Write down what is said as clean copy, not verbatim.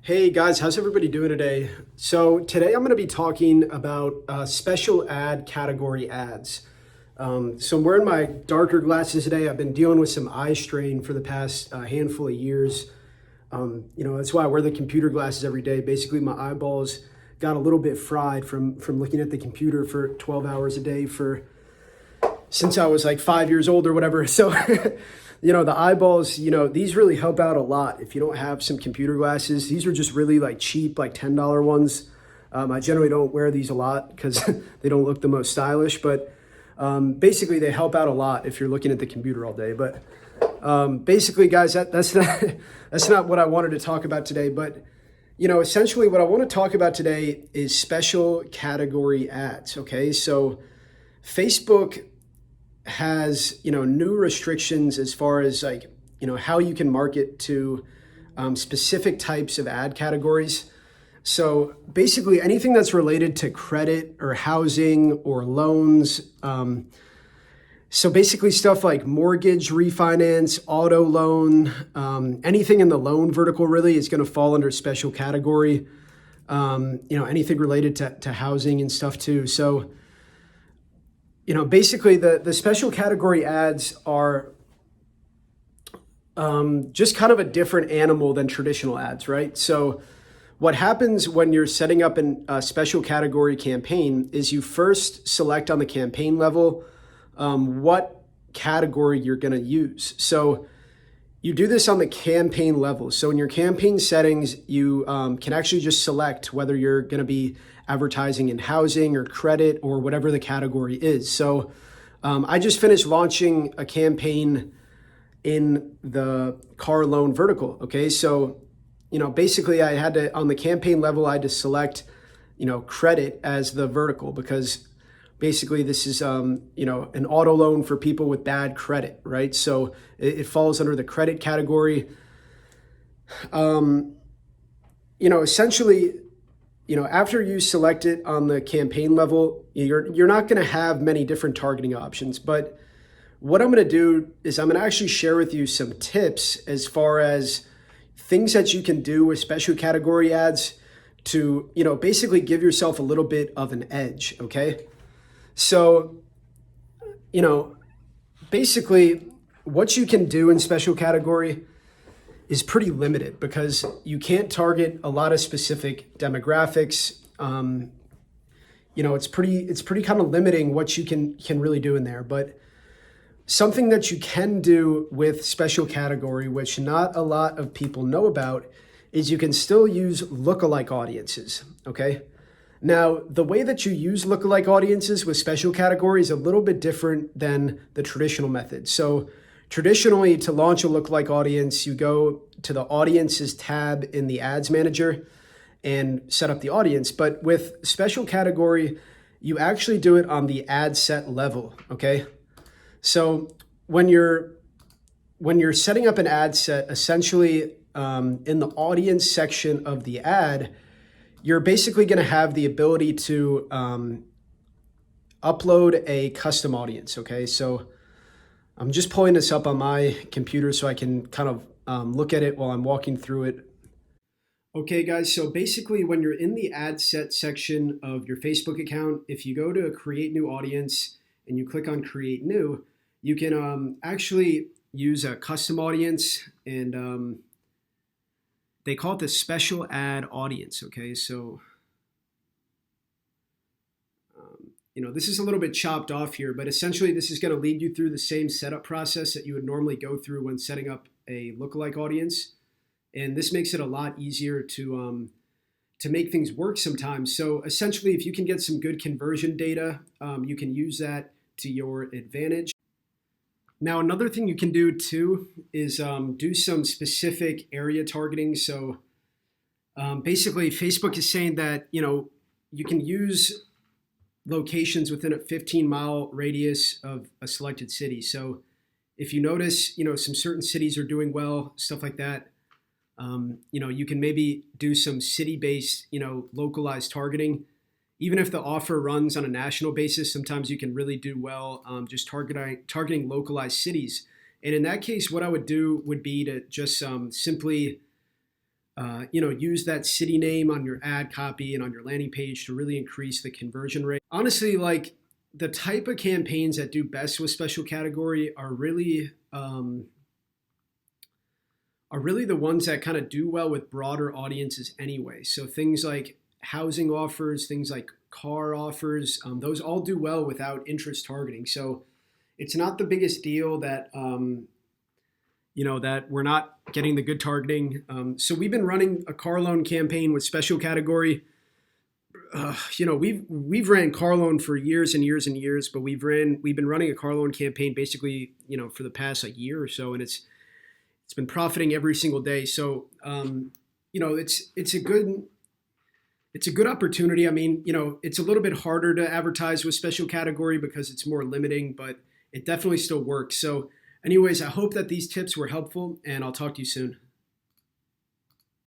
Hey guys, how's everybody doing today? So today I'm going to be talking about special ad category ads. So I'm wearing my darker glasses today. I've been dealing with some eye strain for the past handful of years. That's why I wear the computer glasses every day. Basically, my eyeballs got a little bit fried from looking at the computer for 12 hours a day since I was like 5 years old or whatever. So, the eyeballs, these really help out a lot if you don't have some computer glasses. These are just really like cheap, like $10 ones. I generally don't wear these a lot because they don't look the most stylish, but basically they help out a lot if you're looking at the computer all day. But basically, guys, that's not, that's not what I wanted to talk about today. But, essentially what I want to talk about today is special category ads. Okay, so Facebook has new restrictions as far as how you can market to specific types of ad categories. So basically anything that's related to credit or housing or loans. So basically stuff like mortgage refinance, auto loan, anything in the loan vertical really is going to fall under special category. Anything related to housing and stuff too. So basically the special category ads are just kind of a different animal than traditional ads, right? So what happens when you're setting up a special category campaign is you first select on the campaign level what category you're going to use. So you do this on the campaign level. So in your campaign settings, you can actually just select whether you're going to be advertising in housing or credit or whatever the category is. So I just finished launching a campaign in the car loan vertical. Okay, so basically I had to, on the campaign level, I had to select credit as the vertical because basically this is an auto loan for people with bad credit, right? So it falls under the credit category. Essentially, after you select it on the campaign level, you're not going to have many different targeting options. But what I'm going to do is I'm going to actually share with you some tips as far as things that you can do with special category ads to, basically give yourself a little bit of an edge. Okay. So, basically what you can do in special category is pretty limited because you can't target a lot of specific demographics. It's pretty kind of limiting what you can really do in there. But something that you can do with special category, which not a lot of people know about, is you can still use lookalike audiences. Okay. Now, the way that you use lookalike audiences with special category is a little bit different than the traditional method. So traditionally, to launch a lookalike audience, you go to the audiences tab in the ads manager and set up the audience. But with special category, you actually do it on the ad set level. Okay. So when you're setting up an ad set, essentially in the audience section of the ad, you're basically going to have the ability to upload a custom audience. Okay, so I'm just pulling this up on my computer so I can kind of look at it while I'm walking through it. Okay, guys, so basically when you're in the ad set section of your Facebook account, if you go to create new audience and you click on create new, you can actually use a custom audience and they call it the special ad audience. Okay, so this is a little bit chopped off here, but essentially this is going to lead you through the same setup process that you would normally go through when setting up a lookalike audience, and this makes it a lot easier to make things work sometimes. So essentially, if you can get some good conversion data, you can use that to your advantage. Now, another thing you can do too is do some specific area targeting. So basically, Facebook is saying that, you can use locations within a 15-mile radius of a selected city. So if you notice, some certain cities are doing well, stuff like that, you can maybe do some city-based, localized targeting. Even if the offer runs on a national basis, sometimes you can really do well just targeting localized cities. And in that case, what I would do would be to just simply use that city name on your ad copy and on your landing page to really increase the conversion rate. Honestly, like the type of campaigns that do best with special category are really the ones that kind of do well with broader audiences anyway. So things like housing offers, things like car offers, those all do well without interest targeting. So it's not the biggest deal that that we're not getting the good targeting. So we've been running a car loan campaign with special category. We've ran car loan for years and years and years, but we've been running a car loan campaign basically for the past year or so, and it's been profiting every single day. So it's a good opportunity. I mean, it's a little bit harder to advertise with special category because it's more limiting, but it definitely still works. So anyways, I hope that these tips were helpful, and I'll talk to you soon.